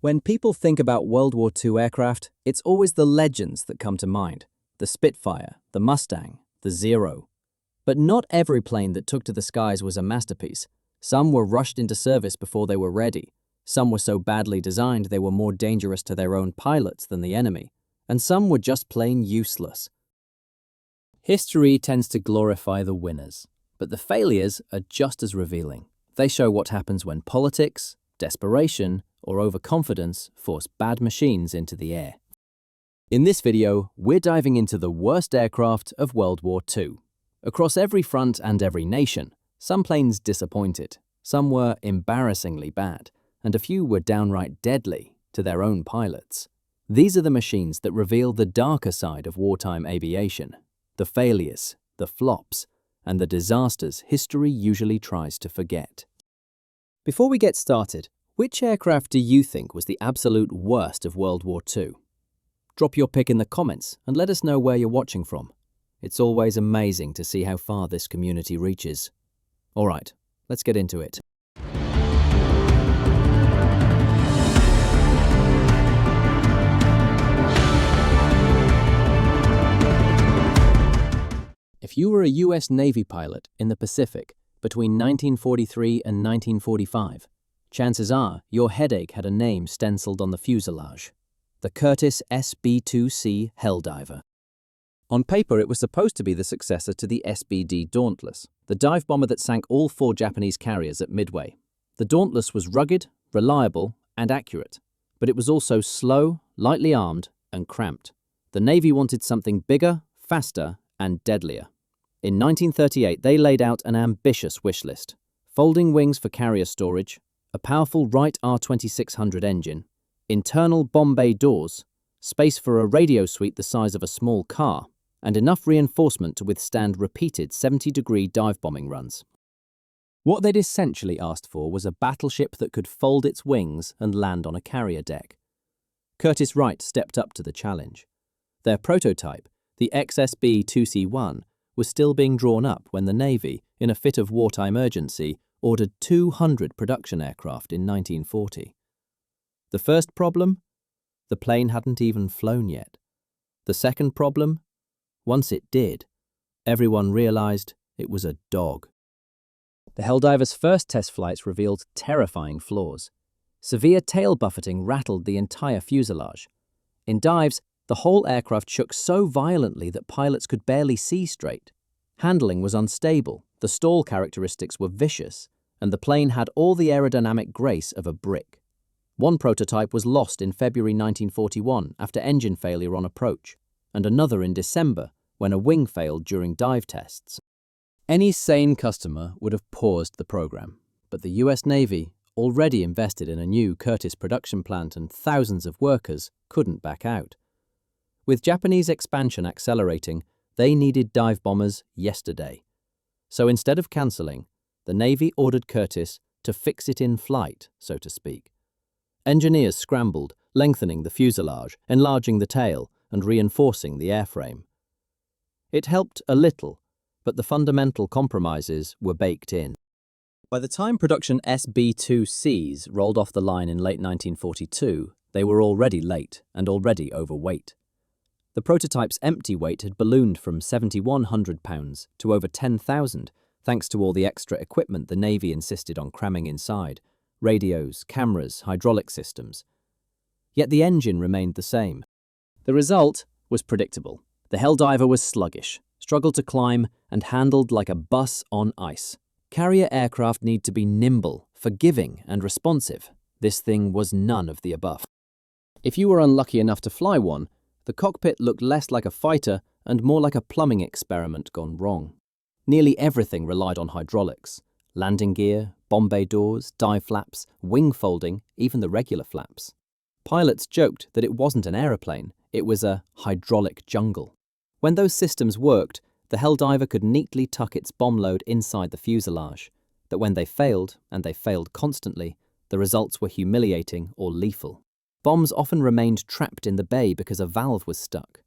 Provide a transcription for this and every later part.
When people think about World War II aircraft, it's always the legends that come to mind. The Spitfire, the Mustang, the Zero. But not every plane that took to the skies was a masterpiece. Some were rushed into service before they were ready. Some were so badly designed they were more dangerous to their own pilots than the enemy. And some were just plain useless. History tends to glorify the winners, but the failures are just as revealing. They show what happens when politics, desperation, or overconfidence force bad machines into the air. In this video, we're diving into the worst aircraft of World War II. Across every front and every nation, some planes disappointed, some were embarrassingly bad, and a few were downright deadly to their own pilots. These are the machines that reveal the darker side of wartime aviation, the failures, the flops, and the disasters history usually tries to forget. Before we get started, which aircraft do you think was the absolute worst of World War II? Drop your pick in the comments and let us know where you're watching from. It's always amazing to see how far this community reaches. Alright, let's get into it. If you were a US Navy pilot in the Pacific between 1943 and 1945, chances are your headache had a name stenciled on the fuselage: the Curtiss SB-2C Helldiver. On paper, it was supposed to be the successor to the SBD Dauntless, the dive bomber that sank all 4 Japanese carriers at Midway. The Dauntless was rugged, reliable, and accurate, but it was also slow, lightly armed, and cramped. The Navy wanted something bigger, faster, and deadlier. In 1938, they laid out an ambitious wish list: folding wings for carrier storage, a powerful Wright R2600 engine, internal bomb bay doors, space for a radio suite the size of a small car, and enough reinforcement to withstand repeated 70-degree dive bombing runs. What they'd essentially asked for was a battleship that could fold its wings and land on a carrier deck. Curtiss Wright stepped up to the challenge. Their prototype, the XSB-2C1, was still being drawn up when the Navy, in a fit of wartime urgency, ordered 200 production aircraft in 1940. The first problem? The plane hadn't even flown yet. The second problem? Once it did, everyone realized it was a dog. The Helldiver's first test flights revealed terrifying flaws. Severe tail buffeting rattled the entire fuselage. In dives, the whole aircraft shook so violently that pilots could barely see straight. Handling was unstable, the stall characteristics were vicious, and the plane had all the aerodynamic grace of a brick. One prototype was lost in February 1941 after engine failure on approach, and another in December when a wing failed during dive tests. Any sane customer would have paused the program, but the US Navy, already invested in a new Curtiss production plant and thousands of workers, couldn't back out. With Japanese expansion accelerating, they needed dive bombers yesterday. So instead of cancelling, the Navy ordered Curtiss to fix it in flight, so to speak. Engineers scrambled, lengthening the fuselage, enlarging the tail, and reinforcing the airframe. It helped a little, but the fundamental compromises were baked in. By the time production SB-2Cs rolled off the line in late 1942, they were already late and already overweight. The prototype's empty weight had ballooned from 7,100 pounds to over 10,000, thanks to all the extra equipment the Navy insisted on cramming inside: radios, cameras, hydraulic systems. Yet the engine remained the same. The result was predictable. The Helldiver was sluggish, struggled to climb, and handled like a bus on ice. Carrier aircraft need to be nimble, forgiving, and responsive. This thing was none of the above. If you were unlucky enough to fly one, the cockpit looked less like a fighter and more like a plumbing experiment gone wrong. Nearly everything relied on hydraulics: landing gear, bomb bay doors, dive flaps, wing folding, even the regular flaps. Pilots joked that it wasn't an aeroplane, it was a hydraulic jungle. When those systems worked, the Helldiver could neatly tuck its bomb load inside the fuselage. But when they failed, and they failed constantly, the results were humiliating or lethal. Bombs often remained trapped in the bay because a valve was stuck.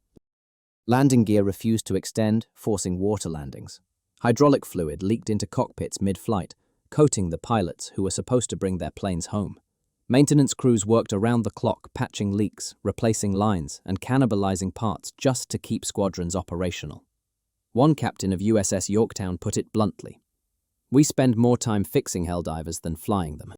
Landing gear refused to extend, forcing water landings. Hydraulic fluid leaked into cockpits mid-flight, coating the pilots who were supposed to bring their planes home. Maintenance crews worked around the clock patching leaks, replacing lines, and cannibalizing parts just to keep squadrons operational. One captain of USS Yorktown put it bluntly: "We spend more time fixing Helldivers than flying them."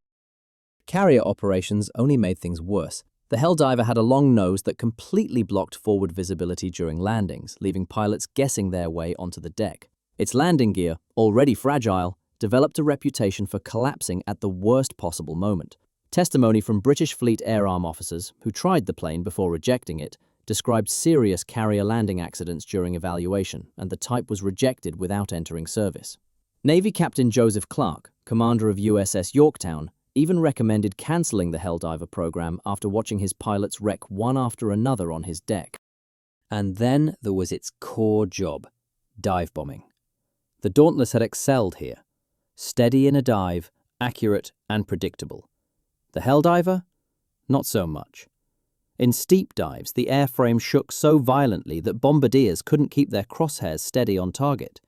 Carrier operations only made things worse. The Helldiver had a long nose that completely blocked forward visibility during landings, leaving pilots guessing their way onto the deck. Its landing gear, already fragile, developed a reputation for collapsing at the worst possible moment. Testimony from British Fleet Air Arm officers, who tried the plane before rejecting it, described serious carrier landing accidents during evaluation, and the type was rejected without entering service. Navy Captain Joseph Clark, commander of USS Yorktown, even recommended cancelling the Helldiver program after watching his pilots wreck one after another on his deck. And then there was its core job: dive bombing. The Dauntless had excelled here. Steady in a dive, accurate and predictable. The Helldiver? Not so much. In steep dives, the airframe shook so violently that bombardiers couldn't keep their crosshairs steady on target.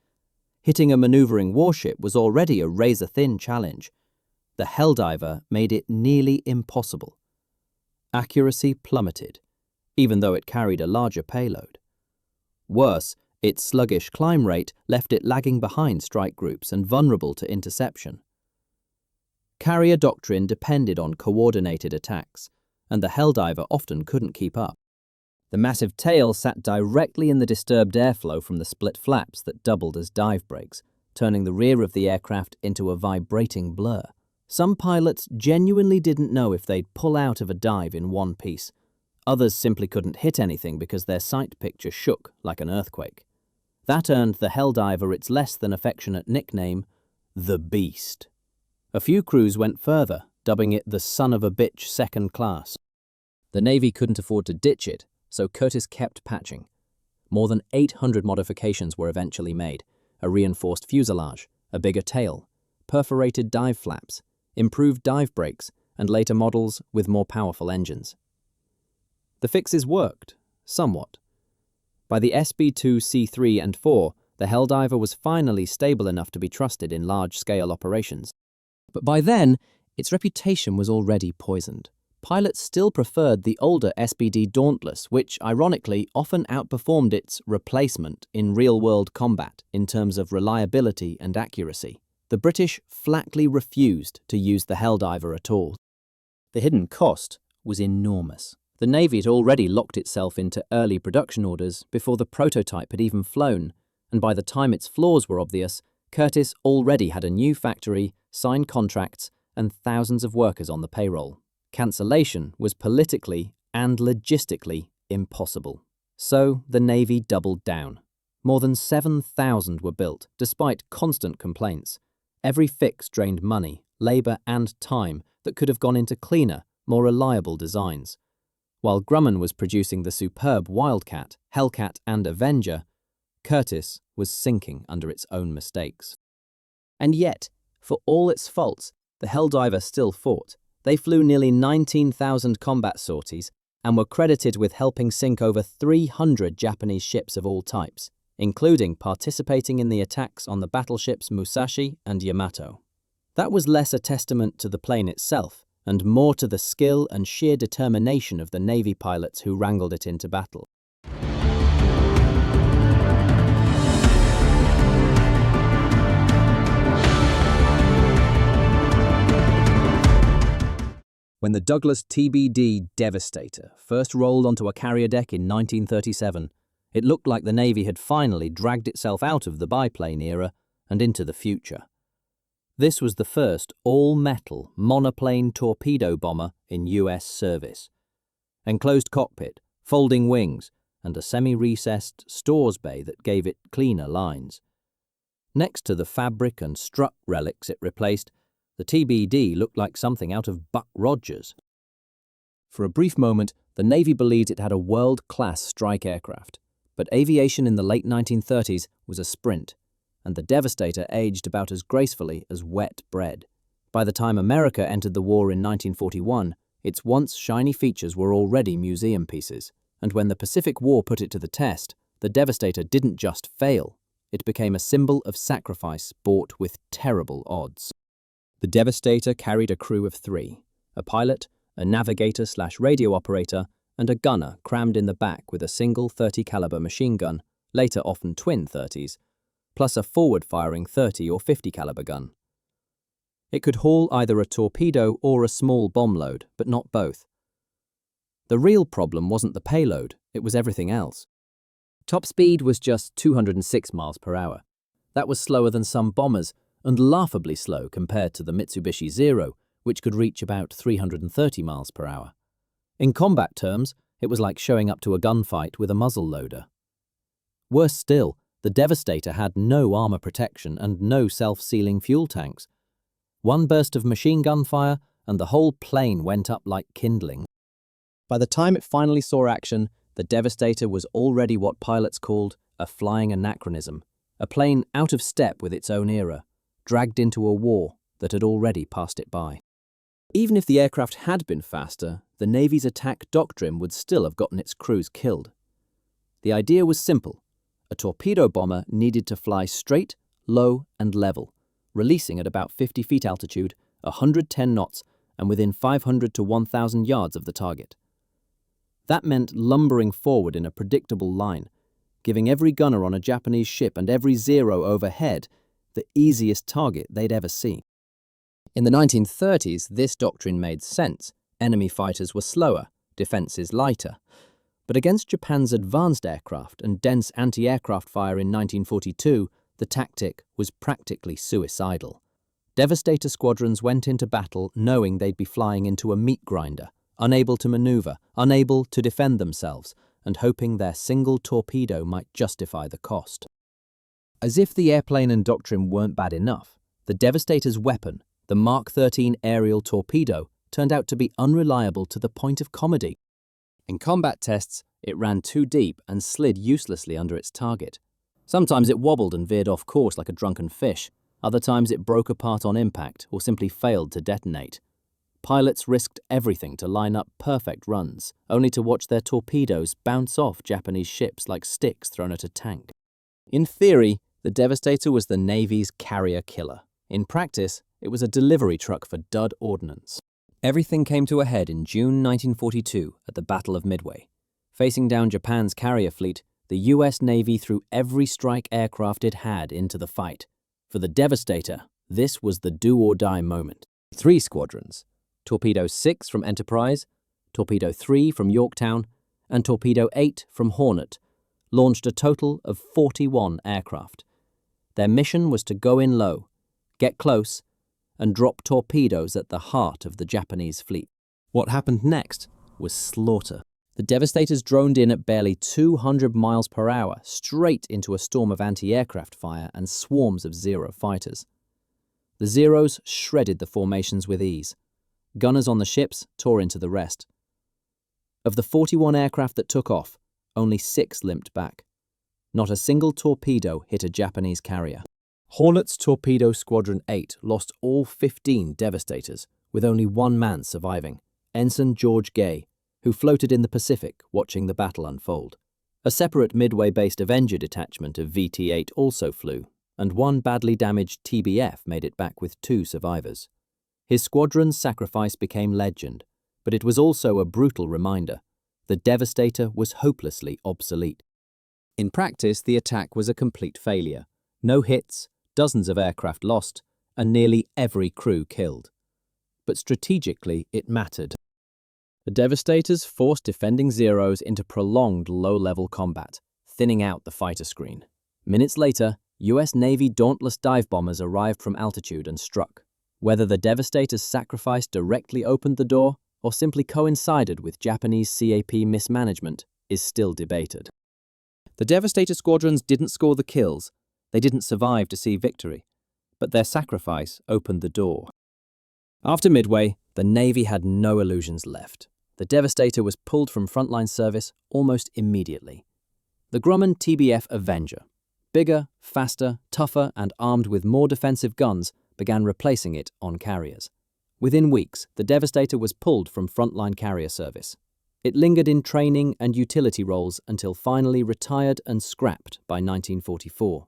Hitting a maneuvering warship was already a razor-thin challenge. The Helldiver made it nearly impossible. Accuracy plummeted, even though it carried a larger payload. Worse, its sluggish climb rate left it lagging behind strike groups and vulnerable to interception. Carrier doctrine depended on coordinated attacks, and the Helldiver often couldn't keep up. The massive tail sat directly in the disturbed airflow from the split flaps that doubled as dive brakes, turning the rear of the aircraft into a vibrating blur. Some pilots genuinely didn't know if they'd pull out of a dive in one piece. Others simply couldn't hit anything because their sight picture shook like an earthquake. That earned the Helldiver its less than affectionate nickname, the Beast. A few crews went further, dubbing it the son of a bitch second class. The Navy couldn't afford to ditch it, so Curtiss kept patching. More than 800 modifications were eventually made: a reinforced fuselage, a bigger tail, perforated dive flaps, improved dive brakes, and later models with more powerful engines. The fixes worked, somewhat. By the SB2C3 and 4, the Helldiver was finally stable enough to be trusted in large-scale operations. But by then, its reputation was already poisoned. Pilots still preferred the older SBD Dauntless, which, ironically, often outperformed its replacement in real-world combat in terms of reliability and accuracy. The British flatly refused to use the Helldiver at all. The hidden cost was enormous. The Navy had already locked itself into early production orders before the prototype had even flown, and by the time its flaws were obvious, Curtiss already had a new factory, signed contracts, and thousands of workers on the payroll. Cancellation was politically and logistically impossible. So the Navy doubled down. More than 7,000 were built, despite constant complaints. Every fix drained money, labour and time that could have gone into cleaner, more reliable designs. While Grumman was producing the superb Wildcat, Hellcat and Avenger, Curtiss was sinking under its own mistakes. And yet, for all its faults, the Helldiver still fought. They flew nearly 19,000 combat sorties and were credited with helping sink over 300 Japanese ships of all types, including participating in the attacks on the battleships Musashi and Yamato. That was less a testament to the plane itself and more to the skill and sheer determination of the Navy pilots who wrangled it into battle. When the Douglas TBD Devastator first rolled onto a carrier deck in 1937, it looked like the Navy had finally dragged itself out of the biplane era and into the future. This was the first all-metal monoplane torpedo bomber in US service. Enclosed cockpit, folding wings, and a semi-recessed stores bay that gave it cleaner lines. Next to the fabric and strut relics it replaced, the TBD looked like something out of Buck Rogers. For a brief moment, the Navy believed it had a world-class strike aircraft, but aviation in the late 1930s was a sprint, and the Devastator aged about as gracefully as wet bread. By the time America entered the war in 1941, its once shiny features were already museum pieces, and when the Pacific War put it to the test, the Devastator didn't just fail, it became a symbol of sacrifice bought with terrible odds. The Devastator carried a crew of 3, a pilot, a navigator/radio operator, and a gunner crammed in the back with a single 30 caliber machine gun, later often twin 30s, plus a forward-firing 30 or 50 caliber gun. It could haul either a torpedo or a small bomb load, but not both. The real problem wasn't the payload, it was everything else. Top speed was just 206 miles per hour. That was slower than some bombers, and laughably slow compared to the Mitsubishi Zero, which could reach about 330 miles per hour. In combat terms, it was like showing up to a gunfight with a muzzle loader. Worse still, the Devastator had no armor protection and no self-sealing fuel tanks. One burst of machine gun fire, and the whole plane went up like kindling. By the time it finally saw action, the Devastator was already what pilots called a flying anachronism, a plane out of step with its own era, dragged into a war that had already passed it by. Even if the aircraft had been faster, the Navy's attack doctrine would still have gotten its crews killed. The idea was simple. A torpedo bomber needed to fly straight, low, and level, releasing at about 50 feet altitude, 110 knots, and within 500 to 1,000 yards of the target. That meant lumbering forward in a predictable line, giving every gunner on a Japanese ship and every Zero overhead the easiest target they'd ever see. In the 1930s, this doctrine made sense. Enemy fighters were slower, defenses lighter. But against Japan's advanced aircraft and dense anti-aircraft fire in 1942, the tactic was practically suicidal. Devastator squadrons went into battle knowing they'd be flying into a meat grinder, unable to maneuver, unable to defend themselves, and hoping their single torpedo might justify the cost. As if the airplane and doctrine weren't bad enough, the Devastator's weapon, the Mark 13 aerial torpedo, turned out to be unreliable to the point of comedy. In combat tests, it ran too deep and slid uselessly under its target. Sometimes it wobbled and veered off course like a drunken fish. Other times it broke apart on impact or simply failed to detonate. Pilots risked everything to line up perfect runs, only to watch their torpedoes bounce off Japanese ships like sticks thrown at a tank. In theory, the Devastator was the Navy's carrier killer. In practice, it was a delivery truck for dud ordnance. Everything came to a head in June 1942 at the Battle of Midway. Facing down Japan's carrier fleet, the US Navy threw every strike aircraft it had into the fight. For the Devastator, this was the do-or-die moment. 3 squadrons, Torpedo 6 from Enterprise, Torpedo 3 from Yorktown, and Torpedo 8 from Hornet, launched a total of 41 aircraft. Their mission was to go in low, get close, and drop torpedoes at the heart of the Japanese fleet. What happened next was slaughter. The Devastators droned in at barely 200 miles per hour, straight into a storm of anti-aircraft fire and swarms of Zero fighters. The Zeros shredded the formations with ease. Gunners on the ships tore into the rest. Of the 41 aircraft that took off, only 6 limped back. Not a single torpedo hit a Japanese carrier. Hornet's Torpedo Squadron 8 lost all 15 Devastators, with only one man surviving, Ensign George Gay, who floated in the Pacific watching the battle unfold. A separate Midway-based Avenger detachment of VT-8 also flew, and one badly damaged TBF made it back with 2 survivors. His squadron's sacrifice became legend, but it was also a brutal reminder. The Devastator was hopelessly obsolete. In practice, the attack was a complete failure. No hits, dozens of aircraft lost, and nearly every crew killed. But strategically, it mattered. The Devastators forced defending Zeros into prolonged low-level combat, thinning out the fighter screen. Minutes later, US Navy Dauntless dive bombers arrived from altitude and struck. Whether the Devastator's sacrifice directly opened the door or simply coincided with Japanese CAP mismanagement is still debated. The Devastator squadrons didn't score the kills. They didn't survive to see victory, but their sacrifice opened the door. After Midway, the Navy had no illusions left. The Devastator was pulled from frontline service almost immediately. The Grumman TBF Avenger, bigger, faster, tougher, and armed with more defensive guns, began replacing it on carriers. Within weeks, the Devastator was pulled from frontline carrier service. It lingered in training and utility roles until finally retired and scrapped by 1944.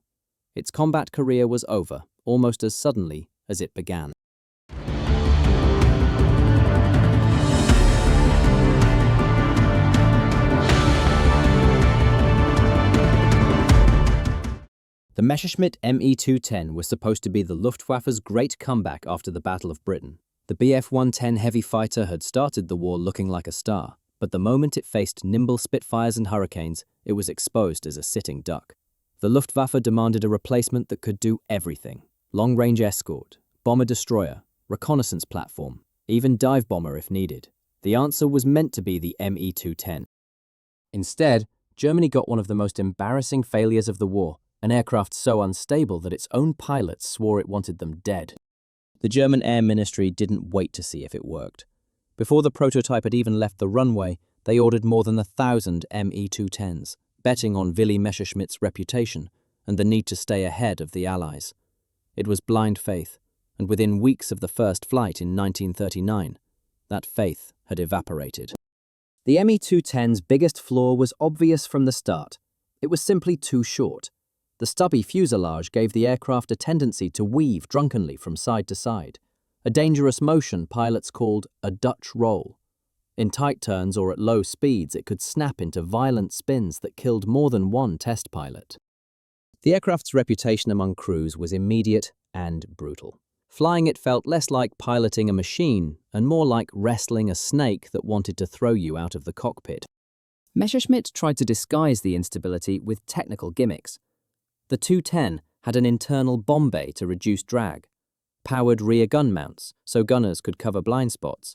Its combat career was over almost as suddenly as it began. Messerschmitt ME-210 was supposed to be the Luftwaffe's great comeback after the Battle of Britain. The Bf-110 heavy fighter had started the war looking like a star, but the moment it faced nimble Spitfires and Hurricanes, it was exposed as a sitting duck. The Luftwaffe demanded a replacement that could do everything: long-range escort, bomber-destroyer, reconnaissance platform, even dive bomber if needed. The answer was meant to be the ME-210. Instead, Germany got one of the most embarrassing failures of the war, an aircraft so unstable that its own pilots swore it wanted them dead. The German Air Ministry didn't wait to see if it worked. Before the prototype had even left the runway, they ordered more than 1,000 ME-210s, betting on Willy Messerschmitt's reputation and the need to stay ahead of the Allies. It was blind faith, and within weeks of the first flight in 1939, that faith had evaporated. The ME-210's biggest flaw was obvious from the start. It was simply too short. The stubby fuselage gave the aircraft a tendency to weave drunkenly from side to side, a dangerous motion pilots called a Dutch roll. In tight turns or at low speeds, it could snap into violent spins that killed more than one test pilot. The aircraft's reputation among crews was immediate and brutal. Flying it felt less like piloting a machine and more like wrestling a snake that wanted to throw you out of the cockpit. Messerschmitt tried to disguise the instability with technical gimmicks. The 210 had an internal bomb bay to reduce drag, powered rear gun mounts so gunners could cover blind spots,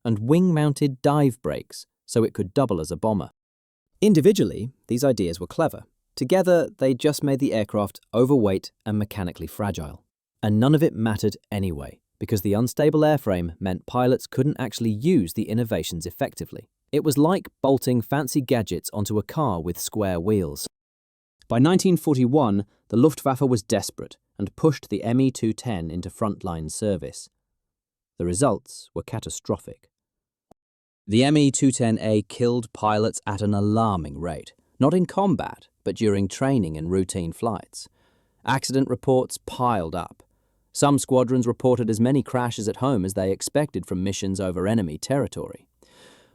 and wing-mounted dive brakes so it could double as a bomber. Individually, these ideas were clever. Together, they just made the aircraft overweight and mechanically fragile. And none of it mattered anyway, because the unstable airframe meant pilots couldn't actually use the innovations effectively. It was like bolting fancy gadgets onto a car with square wheels. By 1941, the Luftwaffe was desperate and pushed the ME-210 into frontline service. The results were catastrophic. The ME-210A killed pilots at an alarming rate, not in combat, but during training and routine flights. Accident reports piled up. Some squadrons reported as many crashes at home as they expected from missions over enemy territory.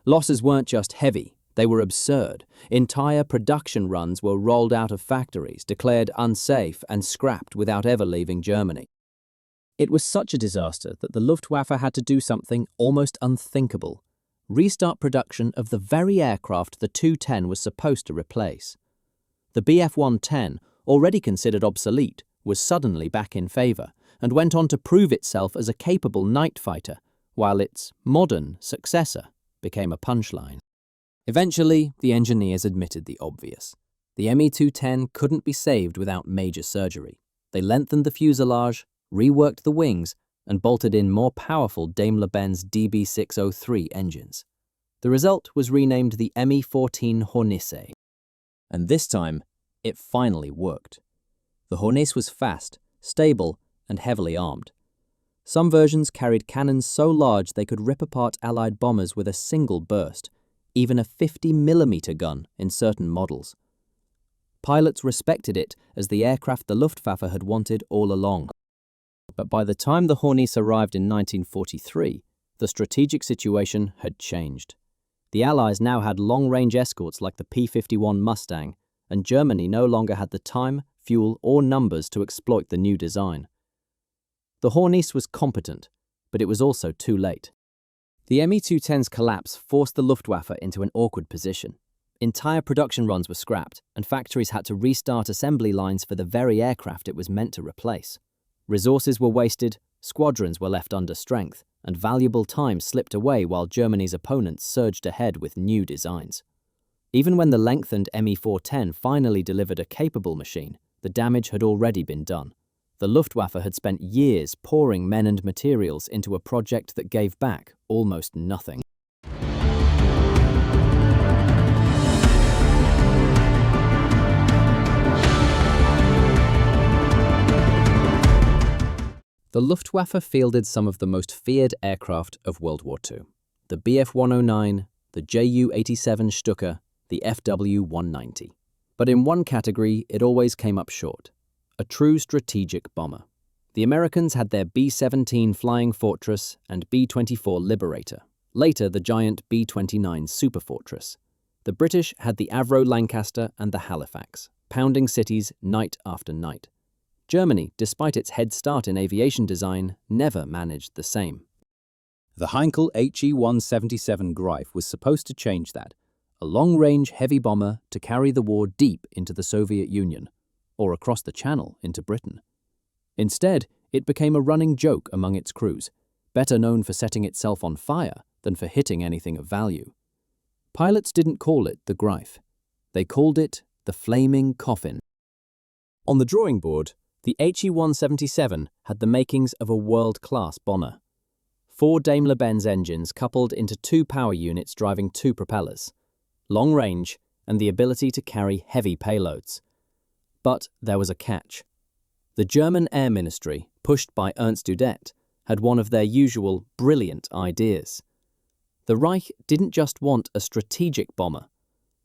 Losses weren't just heavy, they were absurd. Entire production runs were rolled out of factories, declared unsafe, and scrapped without ever leaving Germany. It was such a disaster that the Luftwaffe had to do something almost unthinkable: restart production of the very aircraft the 210 was supposed to replace. The Bf-110, already considered obsolete, was suddenly back in favour and went on to prove itself as a capable night fighter, while its modern successor became a punchline. Eventually, the engineers admitted the obvious. The ME-210 couldn't be saved without major surgery. They lengthened the fuselage, reworked the wings, and bolted in more powerful Daimler-Benz DB603 engines. The result was renamed the ME-14 Hornisse. And this time, it finally worked. The Hornisse was fast, stable, and heavily armed. Some versions carried cannons so large they could rip apart Allied bombers with a single burst, even a 50mm gun in certain models. Pilots respected it as the aircraft the Luftwaffe had wanted all along. But by the time the Hornisse arrived in 1943, the strategic situation had changed. The Allies now had long-range escorts like the P-51 Mustang, and Germany no longer had the time, fuel, or numbers to exploit the new design. The Hornisse was competent, but it was also too late. The ME-210's collapse forced the Luftwaffe into an awkward position. Entire production runs were scrapped, and factories had to restart assembly lines for the very aircraft it was meant to replace. Resources were wasted, squadrons were left under strength, and valuable time slipped away while Germany's opponents surged ahead with new designs. Even when the lengthened ME-410 finally delivered a capable machine, the damage had already been done. The Luftwaffe had spent years pouring men and materials into a project that gave back almost nothing. The Luftwaffe fielded some of the most feared aircraft of World War II: the Bf-109, the Ju-87 Stuka, the FW-190. But in one category, it always came up short: a true strategic bomber. The Americans had their B-17 Flying Fortress and B-24 Liberator, later the giant B-29 Superfortress. The British had the Avro Lancaster and the Halifax, pounding cities night after night. Germany, despite its head start in aviation design, never managed the same. The Heinkel HE 177 Greif was supposed to change that, a long-range heavy bomber to carry the war deep into the Soviet Union, or across the Channel into Britain. Instead, it became a running joke among its crews, better known for setting itself on fire than for hitting anything of value. Pilots didn't call it the Greif. They called it the Flaming Coffin. On the drawing board, the HE 177 had the makings of a world-class bomber. 4 Daimler-Benz engines coupled into 2 power units driving 2 propellers, long range and the ability to carry heavy payloads. But there was a catch. The German Air Ministry, pushed by Ernst Udet, had one of their usual brilliant ideas. The Reich didn't just want a strategic bomber.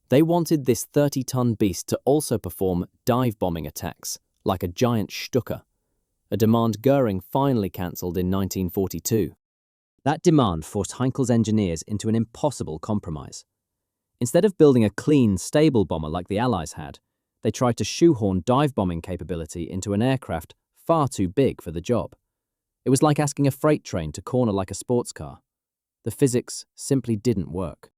They wanted this 30-ton beast to also perform dive-bombing attacks, like a giant Stuka, a demand Goering finally cancelled in 1942. That demand forced Heinkel's engineers into an impossible compromise. Instead of building a clean, stable bomber like the Allies had, they tried to shoehorn dive-bombing capability into an aircraft far too big for the job. It was like asking a freight train to corner like a sports car. The physics simply didn't work.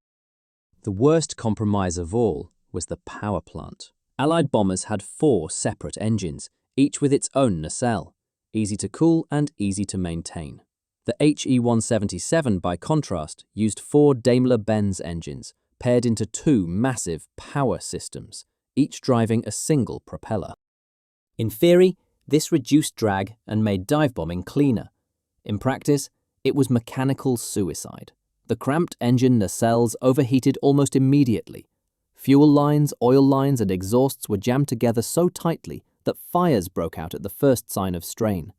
The worst compromise of all was the power plant. Allied bombers had 4 separate engines, each with its own nacelle, easy to cool and easy to maintain. The HE 177, by contrast, used 4 Daimler-Benz engines, paired into 2 massive power systems, each driving a single propeller. In theory, this reduced drag and made dive bombing cleaner. In practice, it was mechanical suicide. The cramped engine nacelles overheated almost immediately. Fuel lines, oil lines, and exhausts were jammed together so tightly that fires broke out at the first sign of strain.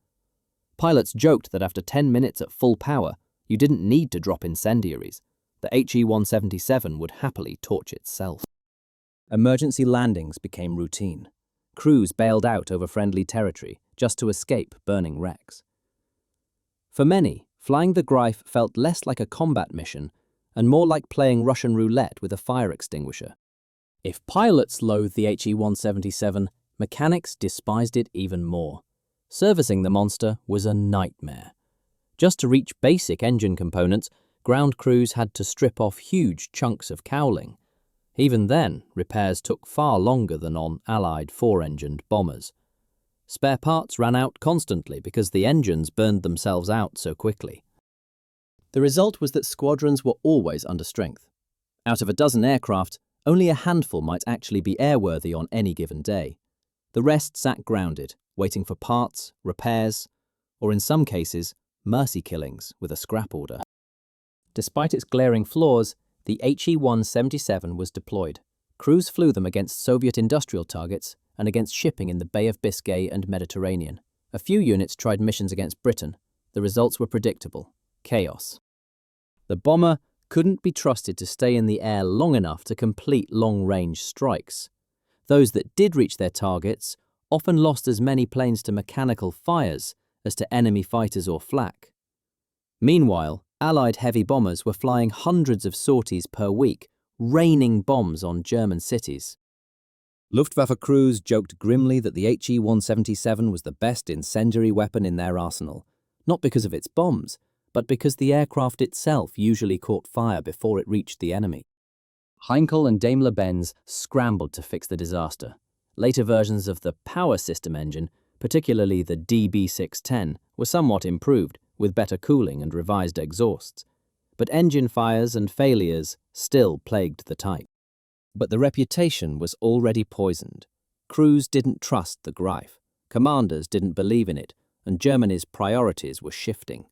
Pilots joked that after 10 minutes at full power, you didn't need to drop incendiaries. The HE 177 would happily torch itself. Emergency landings became routine. Crews bailed out over friendly territory just to escape burning wrecks. For many, flying the Greif felt less like a combat mission and more like playing Russian roulette with a fire extinguisher. If pilots loathed the HE 177, mechanics despised it even more. Servicing the monster was a nightmare. Just to reach basic engine components, ground crews had to strip off huge chunks of cowling. Even then, repairs took far longer than on Allied 4-engined bombers. Spare parts ran out constantly because the engines burned themselves out so quickly. The result was that squadrons were always under strength. Out of a dozen aircraft, only a handful might actually be airworthy on any given day. The rest sat grounded, waiting for parts, repairs, or in some cases, mercy killings with a scrap order. Despite its glaring flaws, the HE 177 was deployed. Crews flew them against Soviet industrial targets and against shipping in the Bay of Biscay and Mediterranean. A few units tried missions against Britain. The results were predictable: chaos. The bomber couldn't be trusted to stay in the air long enough to complete long-range strikes. Those that did reach their targets often lost as many planes to mechanical fires as to enemy fighters or flak. Meanwhile, Allied heavy bombers were flying hundreds of sorties per week, raining bombs on German cities. Luftwaffe crews joked grimly that the HE 177 was the best incendiary weapon in their arsenal, not because of its bombs, but because the aircraft itself usually caught fire before it reached the enemy. Heinkel and Daimler-Benz scrambled to fix the disaster. Later versions of the power system engine, particularly the DB610, were somewhat improved, with better cooling and revised exhausts. But engine fires and failures still plagued the type. But the reputation was already poisoned. Crews didn't trust the Greif, commanders didn't believe in it, and Germany's priorities were shifting.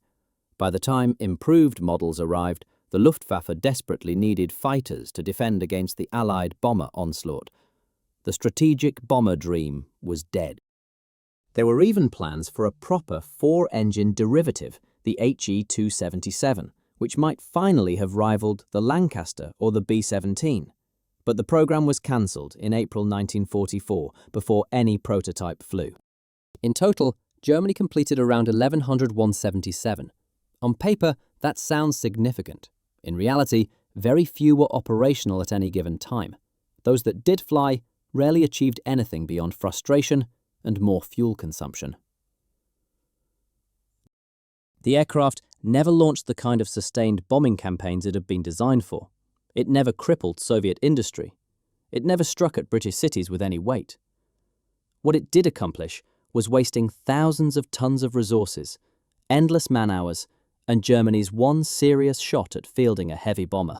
By the time improved models arrived, the Luftwaffe desperately needed fighters to defend against the Allied bomber onslaught. The strategic bomber dream was dead. There were even plans for a proper 4-engine derivative, the HE 277, which might finally have rivaled the Lancaster or the B-17. But the program was cancelled in April 1944 before any prototype flew. In total, Germany completed around 1,100 177. On paper, that sounds significant. In reality, very few were operational at any given time. Those that did fly rarely achieved anything beyond frustration and more fuel consumption. The aircraft never launched the kind of sustained bombing campaigns it had been designed for. It never crippled Soviet industry. It never struck at British cities with any weight. What it did accomplish was wasting thousands of tons of resources, endless man-hours, and Germany's one serious shot at fielding a heavy bomber.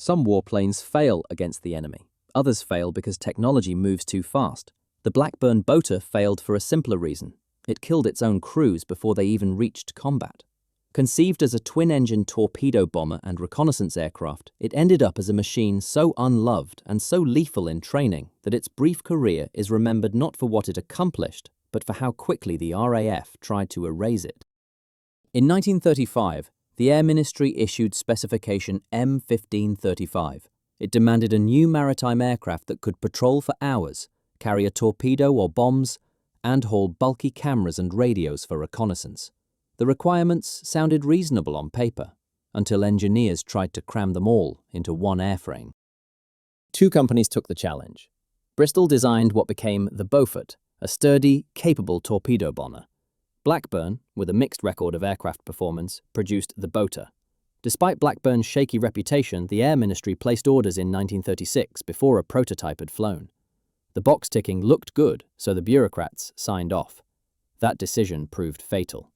Some warplanes fail against the enemy. Others fail because technology moves too fast. The Blackburn Botha failed for a simpler reason. It killed its own crews before they even reached combat. Conceived as a twin-engine torpedo bomber and reconnaissance aircraft, it ended up as a machine so unloved and so lethal in training that its brief career is remembered not for what it accomplished, but for how quickly the RAF tried to erase it. In 1935, the Air Ministry issued specification M1535. It demanded a new maritime aircraft that could patrol for hours, carry a torpedo or bombs, and haul bulky cameras and radios for reconnaissance. The requirements sounded reasonable on paper, until engineers tried to cram them all into one airframe. Two companies took the challenge. Bristol designed what became the Beaufort, a sturdy, capable torpedo bomber. Blackburn, with a mixed record of aircraft performance, produced the Botha. Despite Blackburn's shaky reputation, the Air Ministry placed orders in 1936 before a prototype had flown. The box ticking looked good, so the bureaucrats signed off. That decision proved fatal.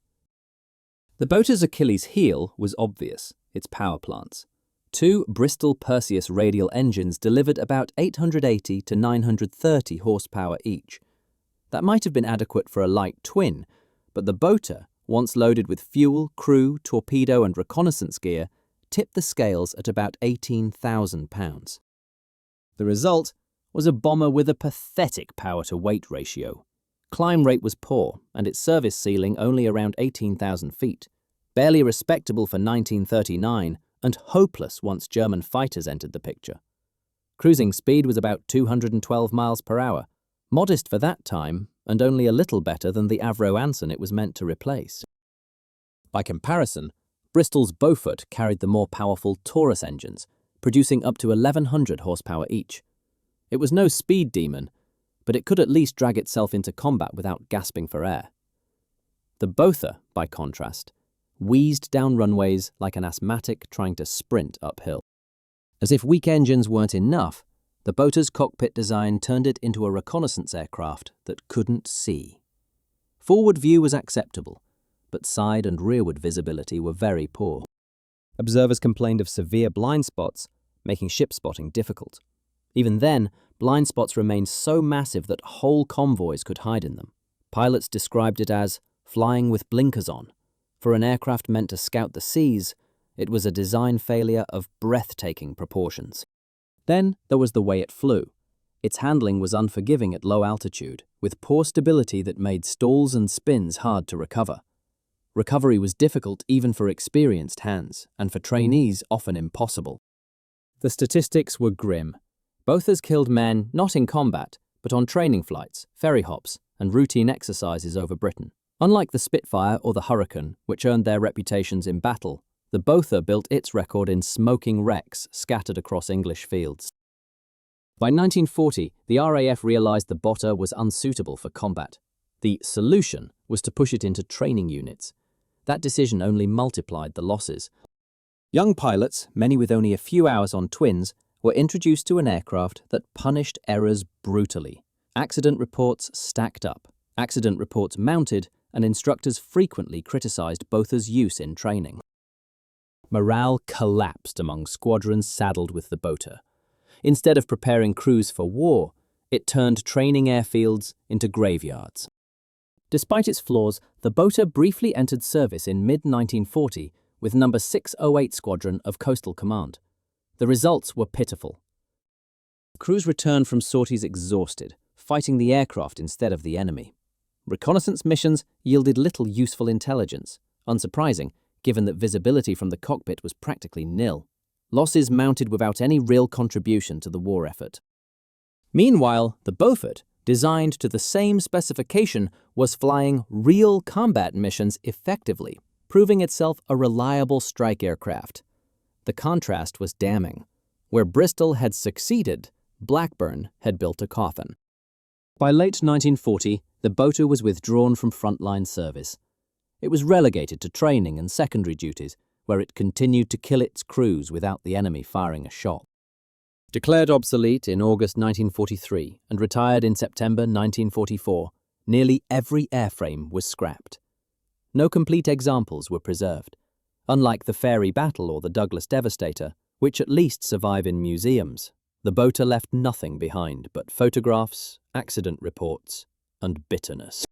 The Botha's Achilles heel was obvious, its power plants. Two Bristol Perseus radial engines delivered about 880 to 930 horsepower each. That might have been adequate for a light twin, but the Botha, once loaded with fuel, crew, torpedo and reconnaissance gear, tipped the scales at about 18,000 pounds. The result was a bomber with a pathetic power-to-weight ratio. Climb rate was poor, and its service ceiling only around 18,000 feet, barely respectable for 1939 and hopeless once German fighters entered the picture. Cruising speed was about 212 miles per hour, modest for that time, and only a little better than the Avro Anson it was meant to replace. By comparison, Bristol's Beaufort carried the more powerful Taurus engines, producing up to 1,100 horsepower each. It was no speed demon, but it could at least drag itself into combat without gasping for air. The Botha, by contrast, wheezed down runways like an asthmatic trying to sprint uphill. As if weak engines weren't enough, the Botha's cockpit design turned it into a reconnaissance aircraft that couldn't see. Forward view was acceptable, but side and rearward visibility were very poor. Observers complained of severe blind spots, making ship spotting difficult. Even then, blind spots remained so massive that whole convoys could hide in them. Pilots described it as flying with blinkers on. For an aircraft meant to scout the seas, it was a design failure of breathtaking proportions. Then there was the way it flew. Its handling was unforgiving at low altitude, with poor stability that made stalls and spins hard to recover. Recovery was difficult even for experienced hands, and for trainees often impossible. The statistics were grim. Bothas killed men not in combat, but on training flights, ferry hops, and routine exercises over Britain. Unlike the Spitfire or the Hurricane, which earned their reputations in battle, the Botha built its record in smoking wrecks scattered across English fields. By 1940, the RAF realized the Botha was unsuitable for combat. The solution was to push it into training units. That decision only multiplied the losses. Young pilots, many with only a few hours on twins, were introduced to an aircraft that punished errors brutally. Accident reports stacked up, accident reports mounted, and instructors frequently criticized Botha's use in training. Morale collapsed among squadrons saddled with the Botha. Instead of preparing crews for war, it turned training airfields into graveyards. Despite its flaws, the Botha briefly entered service in mid-1940 with No. 608 Squadron of Coastal Command. The results were pitiful. Crews returned from sorties exhausted, fighting the aircraft instead of the enemy. Reconnaissance missions yielded little useful intelligence, unsurprising, given that visibility from the cockpit was practically nil. Losses mounted without any real contribution to the war effort. Meanwhile, the Beaufort, designed to the same specification, was flying real combat missions effectively, proving itself a reliable strike aircraft. The contrast was damning. Where Bristol had succeeded, Blackburn had built a coffin. By late 1940, the Botha was withdrawn from frontline service. It was relegated to training and secondary duties, where it continued to kill its crews without the enemy firing a shot. Declared obsolete in August 1943 and retired in September 1944, nearly every airframe was scrapped. No complete examples were preserved, unlike the Fairey Battle or the Douglas Devastator, which at least survive in museums. The Botha left nothing behind but photographs, accident reports, and bitterness.